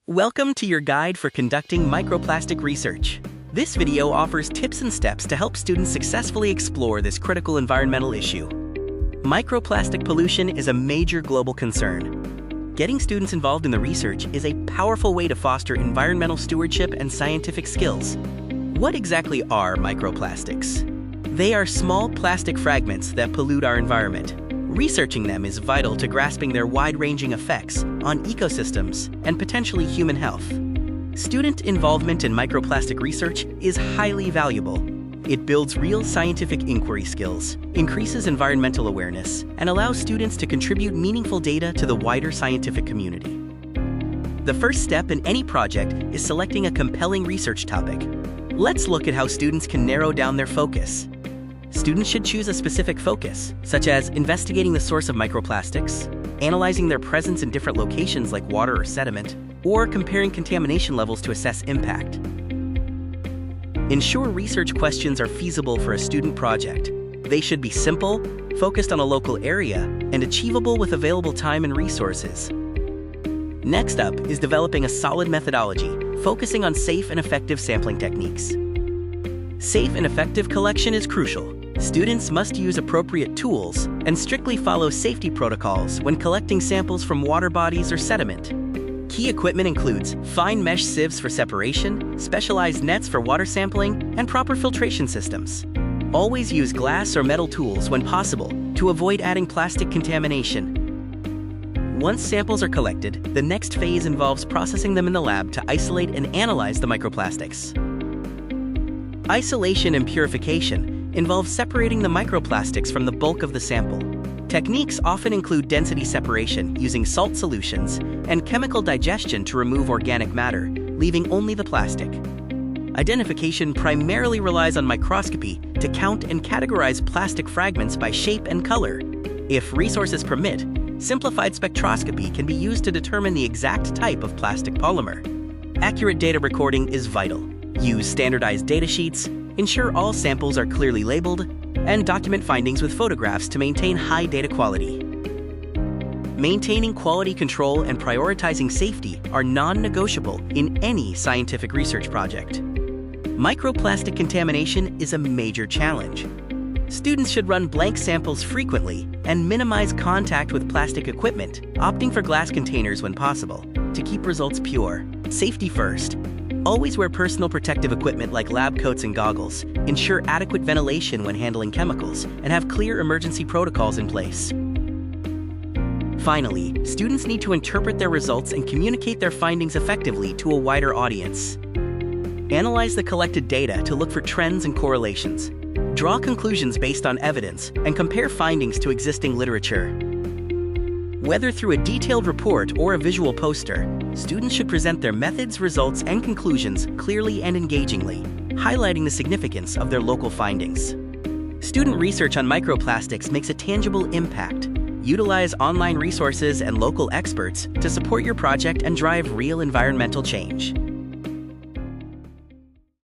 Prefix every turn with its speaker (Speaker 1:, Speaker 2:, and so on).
Speaker 1: Welcome to your guide for conducting microplastic research. This video offers tips and steps to help students successfully explore this critical environmental issue. Microplastic pollution is a major global concern. Getting students involved in the research is a powerful way to foster environmental stewardship and scientific skills. What exactly are microplastics? They are small plastic fragments that pollute our environment. Researching them is vital to grasping their wide-ranging effects on ecosystems and potentially human health. Student involvement in microplastic research is highly valuable. It builds real scientific inquiry skills, increases environmental awareness, and allows students to contribute meaningful data to the wider scientific community. The first step in any project is selecting a compelling research topic. Let's look at how students can narrow down their focus. Students should choose a specific focus, such as investigating the source of microplastics, analyzing their presence in different locations like water or sediment, or comparing contamination levels to assess impact. Ensure research questions are feasible for a student project. They should be simple, focused on a local area, and achievable with available time and resources. Next up is developing a solid methodology, focusing on safe and effective sampling techniques. Safe and effective collection is crucial. Students must use appropriate tools and strictly follow safety protocols when collecting samples from water bodies or sediment. Key equipment includes fine mesh sieves for separation, specialized nets for water sampling, and proper filtration systems. Always use glass or metal tools when possible to avoid adding plastic contamination. Once samples are collected, the next phase involves processing them in the lab to isolate and analyze the microplastics. Isolation and purification involves separating the microplastics from the bulk of the sample. Techniques often include density separation using salt solutions and chemical digestion to remove organic matter, leaving only the plastic. Identification primarily relies on microscopy to count and categorize plastic fragments by shape and color. If resources permit, simplified spectroscopy can be used to determine the exact type of plastic polymer. Accurate data recording is vital. Use standardized data sheets, ensure all samples are clearly labeled, and document findings with photographs to maintain high data quality. Maintaining quality control and prioritizing safety are non-negotiable in any scientific research project. Microplastic contamination is a major challenge. Students should run blank samples frequently and minimize contact with plastic equipment, opting for glass containers when possible to keep results pure. Safety first. Always wear personal protective equipment like lab coats and goggles. Ensure adequate ventilation when handling chemicals, and have clear emergency protocols in place. Finally, students need to interpret their results and communicate their findings effectively to a wider audience. Analyze the collected data to look for trends and correlations. Draw conclusions based on evidence and compare findings to existing literature. Whether through a detailed report or a visual poster, students should present their methods, results, and conclusions clearly and engagingly, highlighting the significance of their local findings. Student research on microplastics makes a tangible impact. Utilize online resources and local experts to support your project and drive real environmental change.